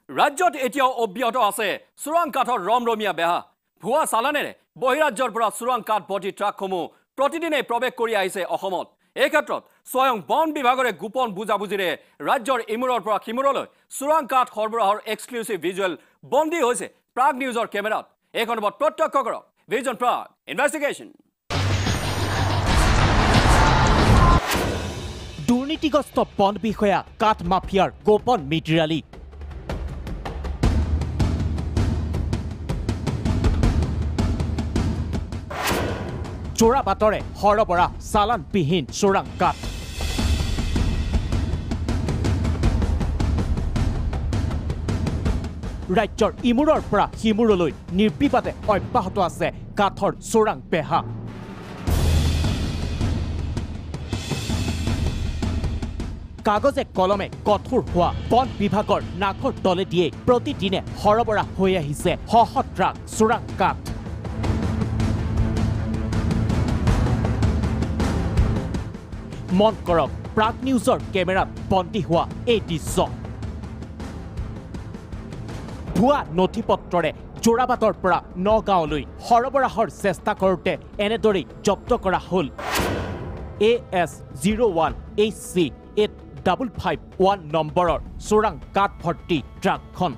ৰাজ্যত এতিয়াও অব্যাহত আছে চোৰাং কাঠৰ ৰমৰমীয়া বেহা। ভুৱা চালানেৰে বহিৰাজ্যৰ পৰা চোৰাং কাঠ ভৰ্তি ট্ৰাকসমূহ প্ৰতিদিনে প্ৰৱেশ কৰি আহিছে অসমত। এই ক্ষেত্ৰত স্বয়ং বন বিভাগৰে গোপন বুজাবুজিৰে ৰাজ্যৰ ইমূৰৰ পৰা সিমূৰলৈ চোৰাং কাঠ সৰবৰাহৰ এক্সক্লুচিভ ভিজুৱেল বন্দী হৈছে প্ৰাগ নিউজৰ কেমেৰাত। এই খণ্ডত প্ৰত্যক্ষ কৰক ভিজন প্ৰাগ ইনভেষ্টিগেশ্যন। দুৰ্নীতিগ্ৰস্ত বন বিষয়া কাঠ মাফিয়াৰ গোপন মিতিৰালি। চোৰা বাটৰে সৰবৰাহ চালানবিহীন চোৰাং কাঠ। ৰাজ্যৰ ইমূৰৰ পৰা সিমূৰলৈ নিৰ্বিবাদে অব্যাহত আছে কাঠৰ চোৰাং বেহা। কাগজে কলমে কঠোৰ হোৱা বন বিভাগৰ নাকৰ তলে দিয়ে প্ৰতিদিনে সৰবৰাহ হৈ আহিছে শহ ট্ৰাক চোৰাং কাঠ। মন কৰক প্ৰাগ নিউজৰ কেমেৰাত বন্দী হোৱা এই দৃশ্য। ভুৱা নথি পত্ৰৰে যোৰাবাটৰ পৰা নগাঁৱলৈ সৰবৰাহৰ চেষ্টা কৰোঁতে এনেদৰেই জব্দ কৰা হ'ল AS01 HC 8551 নম্বৰৰ চোৰাং কাঠ ভৰ্তি ট্ৰাকখন।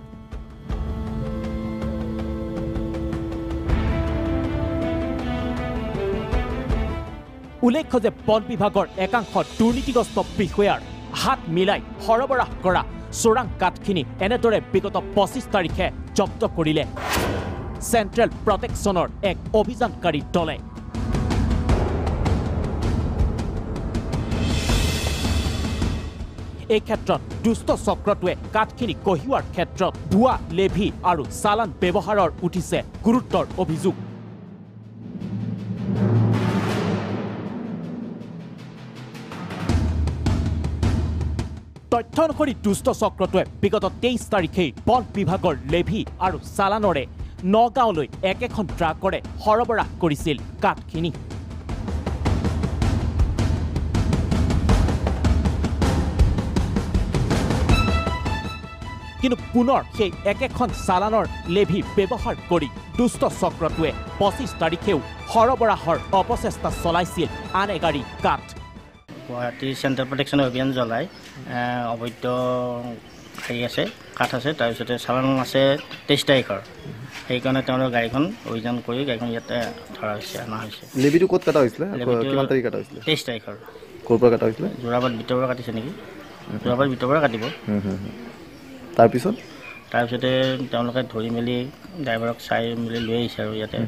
উল্লেখ্য যে বন বিভাগৰ একাংশ দুৰ্নীতিগ্ৰস্ত বিষয়াৰ হাত মিলাই সৰবৰাহ কৰা চোৰাং কাঠখিনি এনেদৰে বিগত 25 তাৰিখে জব্দ কৰিলে চেণ্ট্ৰেল প্ৰটেকশ্যনৰ এক অভিযানকাৰী দলে। এই ক্ষেত্ৰত দুষ্ট চক্ৰটোৱে কাঠখিনি কঢ়িওৱাৰ ক্ষেত্ৰত ভুৱা লেভি আৰু চালান ব্যৱহাৰৰ উঠিছে গুৰুতৰ অভিযোগ। তথ্য অনুসৰি দুষ্ট চক্ৰটোৱে বিগত 23 তাৰিখেই বন বিভাগৰ লেভি আৰু চালানৰে নগাঁৱলৈ একেখন ট্ৰাকৰে সৰবৰাহ কৰিছিল কাঠখিনি। কিন্তু পুনৰ সেই একেখন চালানৰ লেভি ব্যৱহাৰ কৰি দুষ্ট চক্ৰটোৱে 25 তাৰিখেও সৰবৰাহৰ অপচেষ্টা চলাইছিল আন এগাড়ী কাঠ। গুৱাহাটী চেণ্ট্ৰেল প্ৰটেকশ্যনৰ অভিযান জ্বলাই অবৈধ হেৰি আছে কাঠ আছে, তাৰপিছতে চালান আছে 23 তাৰিখৰ। সেইকাৰণে তেওঁলোকৰ গাড়ীখন অভিযান কৰি গাড়ীখন ইয়াতে ধৰা হৈছে, অনা হৈছে। লেভিটো ক'ত কাটা হৈছিলে, কিমান তাৰিখ কাটা হৈছিলে? 23 তাৰিখৰ। ক'ৰ পৰা কাটা হৈছিলে? যোৰাবাট ভিতৰৰ পৰা কাটিছে নেকি, যোৰাবাট ভিতৰৰ পৰা কাটিব। তাৰপিছতে তেওঁলোকে ধৰি মেলি ড্ৰাইভাৰক চাই মেলি লৈ আহিছে আৰু ইয়াতে।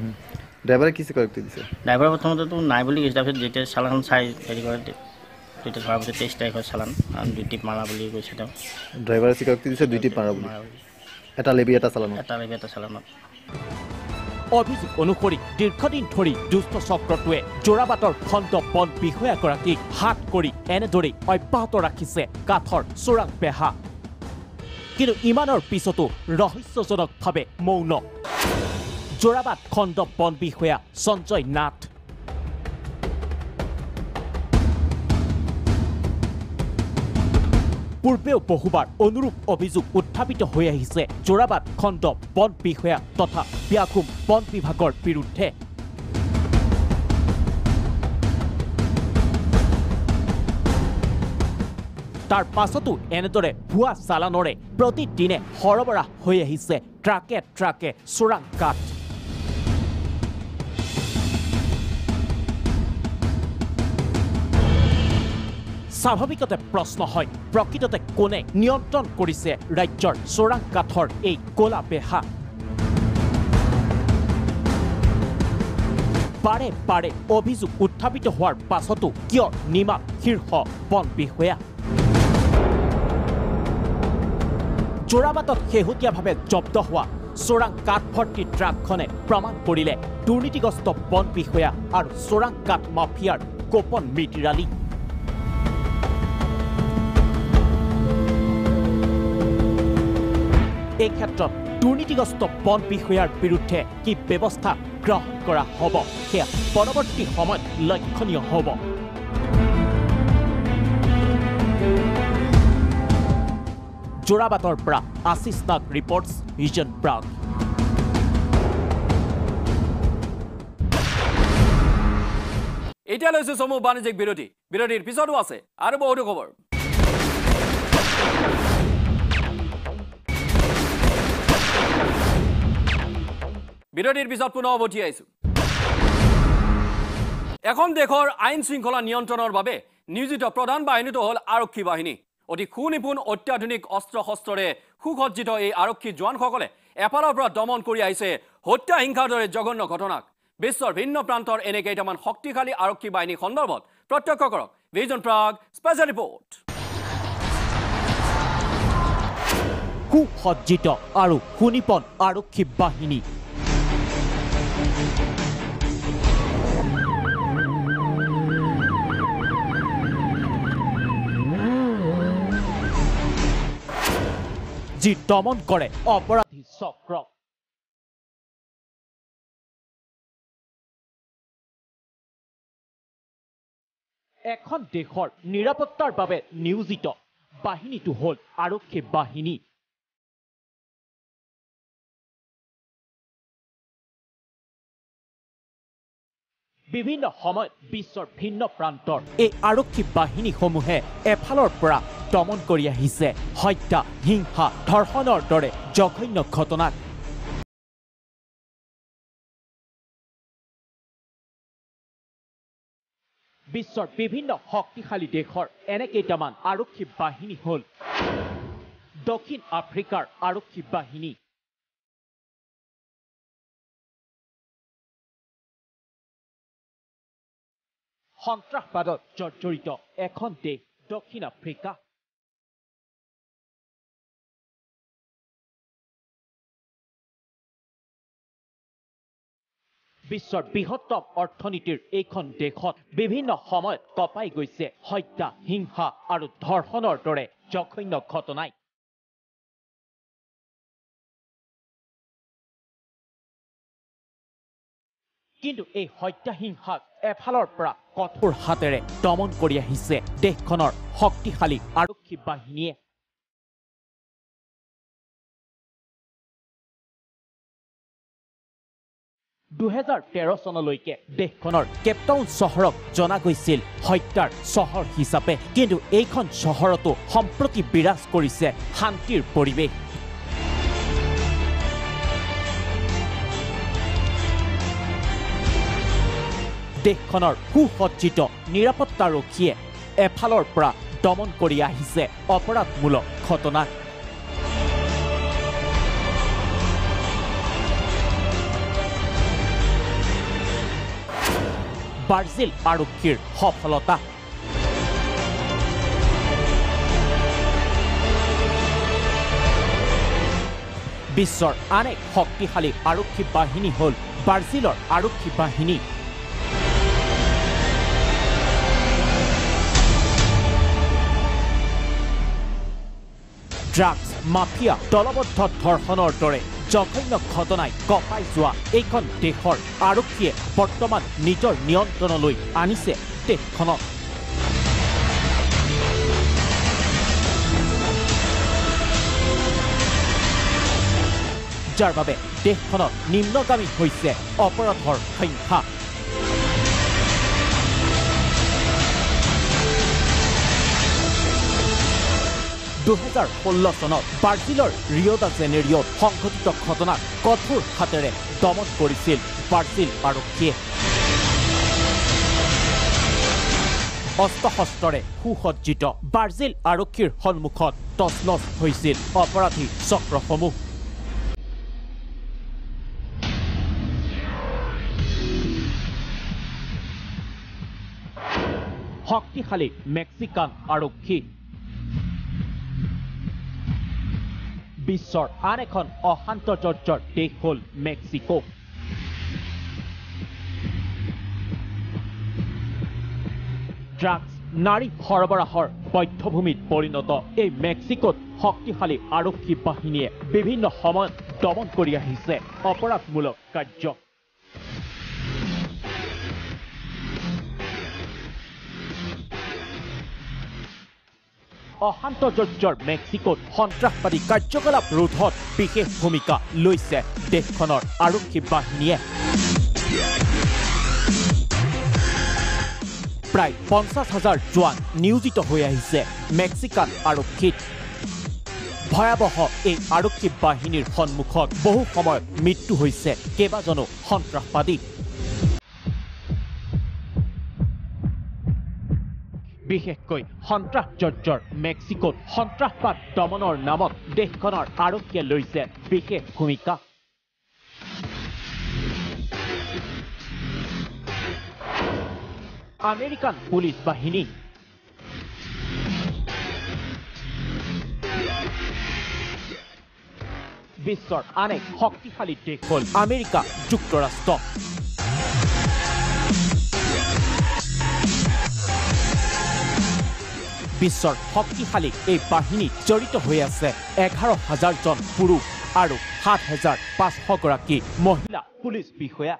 ড্ৰাইভাৰে কি স্বীকাৰোক্তি দিছে? ড্ৰাইভাৰ প্ৰথমতেতো নাই বুলি কৈছে, তাৰপিছত যেতিয়া চালানখন চাই হেৰি কৰে তেতিয়া ধৰাৰ পিছত 23 তাৰিখৰ চালান 2 টিপ মাৰা বুলি কৈছে তেওঁ। ড্ৰাইভাৰে স্বীকাৰোক্তি দিছে 2 টিপ মাৰা বুলি। এটা লেভি এটা চালানত। অভিযোগ অনুসৰি দীৰ্ঘদিন ধৰি দুষ্ট চক্ৰটোৱে যোৰাবাটৰ খণ্ড বন বিষয়াগৰাকীক হাত কৰি এনেদৰেই অব্যাহত ৰাখিছে কাঠৰ চোৰাং বেহা। কিন্তু ইমানৰ পিছতো ৰহস্যজনকভাৱে মৌন যোৰাবাট খণ্ড বন বিষয়া সঞ্জয় নাথ। পূৰ্বেও বহুবাৰ অনুৰূপ অভিযোগ উত্থাপিত হৈ আহিছে যোৰাবাট খণ্ড বন বিষয়া তথা ব্যাকুম বন বিভাগৰ বিৰুদ্ধে। তাৰ পাছতো এনেদৰে ভুৱা চালানৰে প্ৰতিদিনে সৰবৰাহ হৈ আহিছে ট্ৰাকে ট্ৰাকে চোৰাং কাঠ। স্বাভাৱিকতে প্ৰশ্ন হয়, প্ৰকৃততে কোনে নিয়ন্ত্ৰণ কৰিছে ৰাজ্যৰ চোৰাং কাঠৰ এই কলা বেহা? বাৰে বাৰে অভিযোগ উত্থাপিত হোৱাৰ পাছতো কিয় নিমাত শীৰ্ষ বন বিষয়া? যোৰাবাটত শেহতীয়াভাৱে জব্দ হোৱা চোৰাং কাঠ ভৰ্তি ট্ৰাকখনে প্ৰমাণ কৰিলে দুৰ্নীতিগ্ৰস্ত বন বিষয়া আৰু চোৰাং কাঠ মাফিয়াৰ গোপন মিতিৰালি। এই ক্ষেত্ৰত দুৰ্নীতিগ্ৰস্ত বন বিষয়াৰ বিৰুদ্ধে কি ব্যৱস্থা গ্ৰহণ কৰা হ'ব সেয়া পৰৱৰ্তী সময়ত লক্ষণীয় হ'ব। যোৰাবাটৰ পৰা আশিষ নাগ ৰিপৰ্টছ, ভিজন প্ৰাগ। এতিয়া লৈছো চমু বাণিজ্যিক বিৰতি। বিৰতিৰ পিছতো আছে আৰু বহুতো খবৰ। বিৰতিৰ পিছত পুনৰ উভতি আহিছো। এখন দেশৰ আইন শৃংখলা নিয়ন্ত্ৰণৰ বাবে নিয়োজিত প্ৰধান বাহিনীটো হ'ল আৰক্ষী বাহিনী। অতি সুনিপুণ অত্যাধুনিক অস্ত্ৰ শস্ত্ৰৰে সুসজ্জিত এই আৰক্ষী জোৱানসকলে এফালৰ পৰা দমন কৰি আহিছে হত্যা হিংসাৰ দৰে জঘন্য ঘটনাক। বিশ্বৰ ভিন্ন প্ৰান্তৰ এনে কেইটামান শক্তিশালী আৰক্ষী বাহিনী সন্দৰ্ভত প্ৰত্যক্ষ কৰক ভিজন প্ৰাগ স্পেচিয়েল ৰিপৰ্ট। সুসজ্জিত আৰু সুনিপুণ আৰক্ষী বাহিনী। যি দমন কৰে অপৰাধী চক্ৰ। এখন দেশৰ নিৰাপত্তাৰ বাবে নিয়োজিত বাহিনীটো হ'ল আৰক্ষী বাহিনী। বিভিন্ন সময়ত বিশ্বৰ ভিন্ন প্ৰান্তৰ এই আৰক্ষী বাহিনীসমূহে এফালৰ পৰা দমন কৰি আহিছে হত্যা, হিংসা, ধৰ্ষণৰ দৰে জঘন্য ঘটনাক। বিশ্বৰ বিভিন্ন শক্তিশালী দেশৰ এনে কেইটামান আৰক্ষী বাহিনী হ'ল দক্ষিণ আফ্ৰিকাৰ আৰক্ষী বাহিনী, সন্ত্ৰাসবাদত জৰ্জৰিত এখন দেশ দক্ষিণ আফ্ৰিকা, বিশ্বৰ বৃহত্তম অৰ্থনীতিৰ এইখন দেশত বিভিন্ন সময়ত কঁপাই গৈছে হত্যা, হিংসা আৰু ধৰ্ষণৰ দৰে জঘন্য ঘটনাই। কিন্তু এই হত্যা হিংসাক এফালৰ পৰা কঠোৰ হাতেৰে দমন কৰি আহিছে দেশখনৰ শক্তিশালী আৰক্ষী বাহিনীয়ে। চনলৈকে দেশখনৰ কেপটাউন চহৰক জনা গৈছিল হত্যাৰ চহৰ হিচাপে, কিন্তু এইখন চহৰতো সম্প্ৰতি বিৰাজ কৰিছে শান্তিৰ পৰিৱেশ। দেশখনৰ সুসজ্জিত নিৰাপত্তাৰক্ষীয়ে এফালৰ পৰা দমন কৰি আহিছে অপৰাধমূলক ঘটনাক। ব্ৰাজিল আৰক্ষীৰ সফলতা। বিশ্বৰ আন এক শক্তিশালী আৰক্ষী বাহিনী হ'ল ব্ৰাজিলৰ আৰক্ষী বাহিনী। ড্ৰাগছ মাফিয়া, দলবদ্ধ ধৰ্ষণৰ দৰে জঘন্য ঘটনাই কঁপাই যোৱা এইখন দেশৰ আৰক্ষীয়ে বৰ্তমান নিজৰ নিয়ন্ত্ৰণলৈ আনিছে দেশখনক। যাৰ বাবে দেশখনত নিম্নগামী হৈছে অপৰাধৰ সংখ্যা। চনত ব্ৰাজিলৰ ৰিঅ' ডা জেনেৰিঅ'ত সংঘটিত ঘটনাক কঠোৰ হাতেৰে দমন কৰিছিল ব্ৰাজিল আৰক্ষীয়ে। অস্ত্ৰ শস্ত্ৰৰে সুসজ্জিত ব্ৰাজিল আৰক্ষীৰ সন্মুখত তছনছ হৈছিল অপৰাধী চক্ৰসমূহ। শক্তিশালী মেক্সিকান আৰক্ষী। বিশ্বৰ আন এখন অশান্তজৰ্জৰ দেশ হ'ল মেক্সিকো। ড্ৰাগছ, নাৰী সৰবৰাহৰ বধ্যভূমিত পৰিণত এই মেক্সিকোত শক্তিশালী আৰক্ষী বাহিনীয়ে বিভিন্ন সময়ত দমন কৰি আহিছে অপৰাধমূলক কাৰ্য। অশান্তজৰ্জৰ মেক্সিকোত সন্ত্ৰাসবাদী কাৰ্যকলাপ ৰোধত বিশেষ ভূমিকা লৈছে দেশখনৰ আৰক্ষী বাহিনীয়ে। প্ৰায় 50,000 জোৱান নিয়োজিত হৈ আহিছে মেক্সিকান আৰক্ষীত। ভয়াৱহ এই আৰক্ষী বাহিনীৰ সন্মুখত বহু সময়ত মৃত্যু হৈছে কেইবাজনো সন্ত্ৰাসবাদী। বিশেষকৈ সন্ত্ৰাসজৰ্জৰ মেক্সিকোত সন্ত্ৰাসবাদ দমনৰ নামত দেশখনৰ আৰক্ষীয়ে লৈছে বিশেষ ভূমিকা। আমেৰিকান পুলিচ বাহিনী। বিশ্বৰ আন এক শক্তিশালী দেশ হ'ল আমেৰিকা যুক্তৰাষ্ট্ৰ। বিশ্বৰ শক্তিশালী এই বাহিনীত জড়িত হৈ আছে 11,000 জন পুৰুষ আৰু 7,500 গৰাকী মহিলা পুলিচ বিষয়া।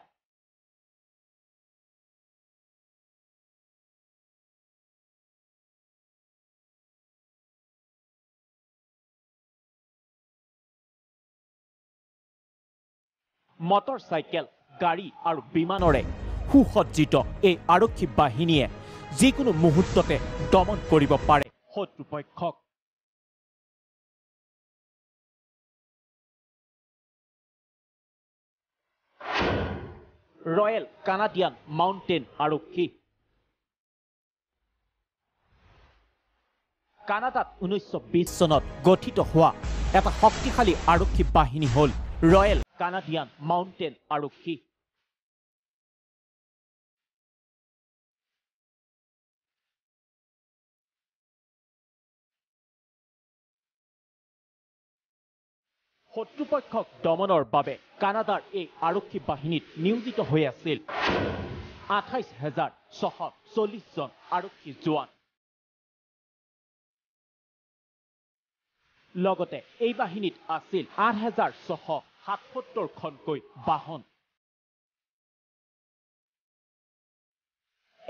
মটৰচাইকেল, গাড়ী আৰু বিমানৰে সুসজ্জিত এই আৰক্ষী বাহিনীয়ে যিকোনো মুহূৰ্ততে দমন কৰিব পাৰে শত্ৰুপক্ষক। ৰয়েল কানাডিয়ান মাউণ্টেইন আৰক্ষী। কানাডাত 1920 চনত গঠিত হোৱা এটা শক্তিশালী আৰক্ষী বাহিনী হ'ল ৰয়েল কানাডিয়ান মাউণ্টেন আৰক্ষী। শত্ৰুপক্ষক দমনৰ বাবে কানাডাৰ এই আৰক্ষী বাহিনীত নিয়োজিত হৈ আছিল 28,640 জন আৰক্ষী জোৱান। লগতে এই বাহিনীত আছিল 8,677খনকৈ বাহন।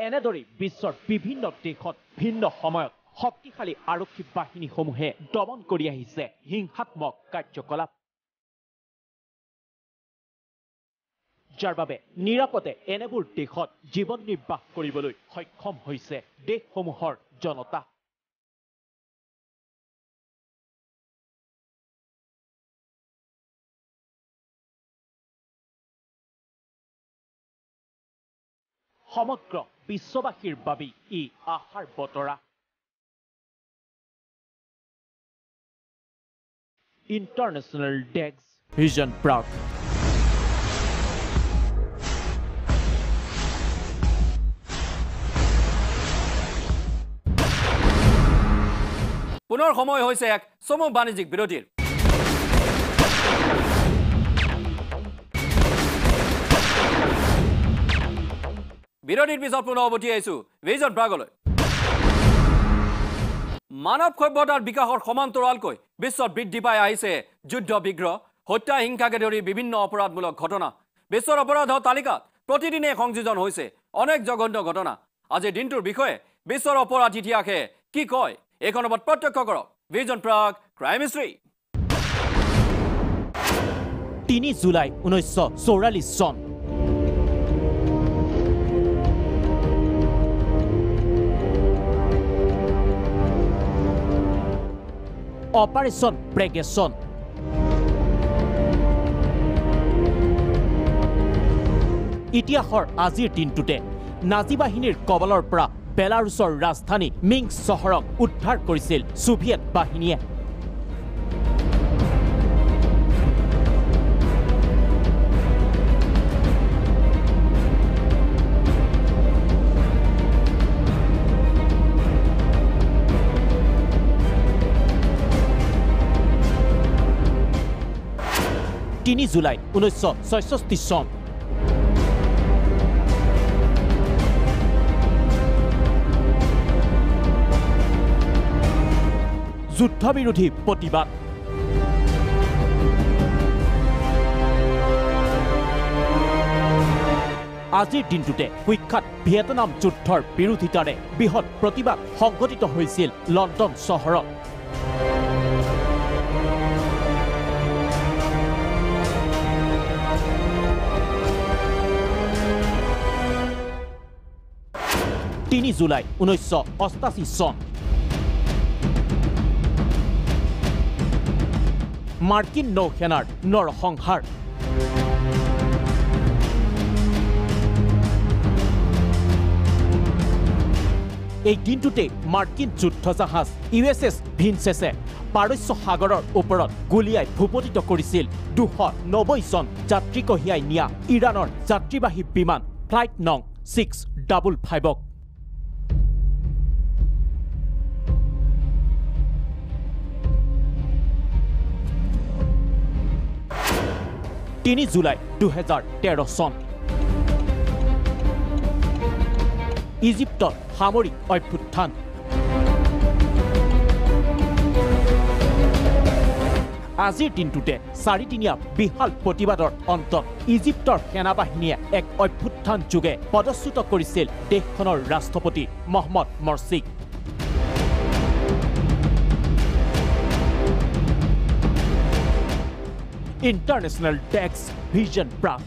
এনেদৰে বিশ্বৰ বিভিন্ন দেশত ভিন্ন সময়ত শক্তিশালী আৰক্ষী বাহিনীসমূহে দমন কৰি আহিছে হিংসাত্মক কাৰ্যকলাপ, যাৰ বাবে নিৰাপদে এনেবোৰ দেশত জীৱন নিৰ্বাহ কৰিবলৈ সক্ষম হৈছে দেশসমূহৰ জনতা। সমগ্ৰ বিশ্ববাসীৰ বাবে ই আশাৰ বতৰা। International desk, vision Prag. পুনৰ সময় হৈছে এক চমু বাণিজ্যিক বিৰতিৰ। বিৰতিৰ পিছত পুনৰ উভতি আহিছোঁ ভিজন প্ৰাগলৈ। মানৱ সভ্যতাৰ বিকাশৰ সমান্তৰালকৈ বিশ্বত বৃদ্ধি পাই আহিছে যুদ্ধ বিগ্ৰহ, হত্যা, হিংসাকে ধৰি বিভিন্ন অপৰাধমূলক ঘটনা। বিশ্বৰ অপৰাধৰ তালিকাত প্ৰতিদিনে সংযোজন হৈছে অনেক জঘন্য ঘটনা। আজিৰ দিনটোৰ বিষয়ে বিশ্বৰ অপৰাধ ইতিহাসে কি কয়, এইখন ওপৰত প্ৰত্যক্ষ কৰক vision Prag crime history. 3 July 1944 চন। অপাৰেশ্যন ব্ৰেগেছন। ইতিহাসৰ আজিৰ দিনটোতে নাজি বাহিনীৰ কবলৰ পৰা বেলাৰুছৰ ৰাজধানী মিন্স্ক চহৰক উদ্ধাৰ কৰিছিল ছোভিয়েট বাহিনীয়ে। জুলাই 1966 চন। যুদ্ধবিৰোধী প্ৰতিবাদ। আজিৰ দিনটোতে কুখ্যাত ভিয়েটনাম যুদ্ধৰ বিৰোধিতাৰে বৃহৎ প্ৰতিবাদ সংঘটিত হৈছিল লণ্ডন চহৰত। জুলাই 1988 চন। মাৰ্কিন নৌসেনাৰ নৰসংহাৰ। এই দিনটোতে মাৰ্কিন যুদ্ধজাহাজ USS ভিনচেছে পাৰস্য সাগৰৰ ওপৰত গুলীয়াই ভূপতিত কৰিছিল 290 জন যাত্ৰী কঢ়িয়াই নিয়া ইৰাণৰ যাত্ৰীবাহী বিমান ফ্লাইট নং 655ক। 3 জুলাই 2013 চন। ইজিপ্তত সামৰিক অভ্যুত্থান। আজিৰ দিনটোতে 4দিনীয়া বিশাল প্ৰতিবাদৰ অন্তত ইজিপ্তৰ সেনাবাহিনীয়ে এক অভ্যুত্থান যোগে পদচ্যুত কৰিছিল দেশখনৰ ৰাষ্ট্ৰপতি মহম্মদ মৰছিক। International desk, vision Prag.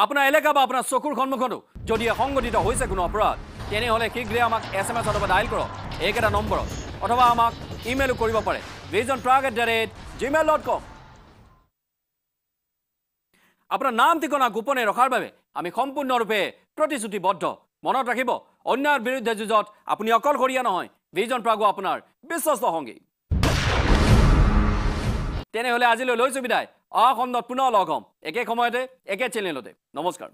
আপোনাৰ এলেকা বা আপোনাৰ চকুৰ সন্মুখতো যদি সংঘটিত হৈছে কোনো অপৰাধ, তেনেহ'লে শীঘ্ৰে আমাক SMS অথবা ডাইল কৰক এইকেইটা নম্বৰত, অথবা আমাক ইমেইলো কৰিব পাৰে visionprag@gmail.com। আপোনাৰ নাম ঠিকনা গোপনে ৰখাৰ বাবে আমি সম্পূৰ্ণৰূপে প্ৰতিশ্ৰুতিবদ্ধ মনত ৰাখিব অন্যায়ৰ বিৰুদ্ধে যুঁজত আপুনি অকলশৰীয়া নহয় ভিজন প্ৰাগু আপোনাৰ বিশ্বস্ত সংগী তেনেহলে আজিলৈ লৈছো বিদায় অহা খণ্ডত পুনৰ লগ হ'ম একে সময়তে একে চেনেলতে নমস্কাৰ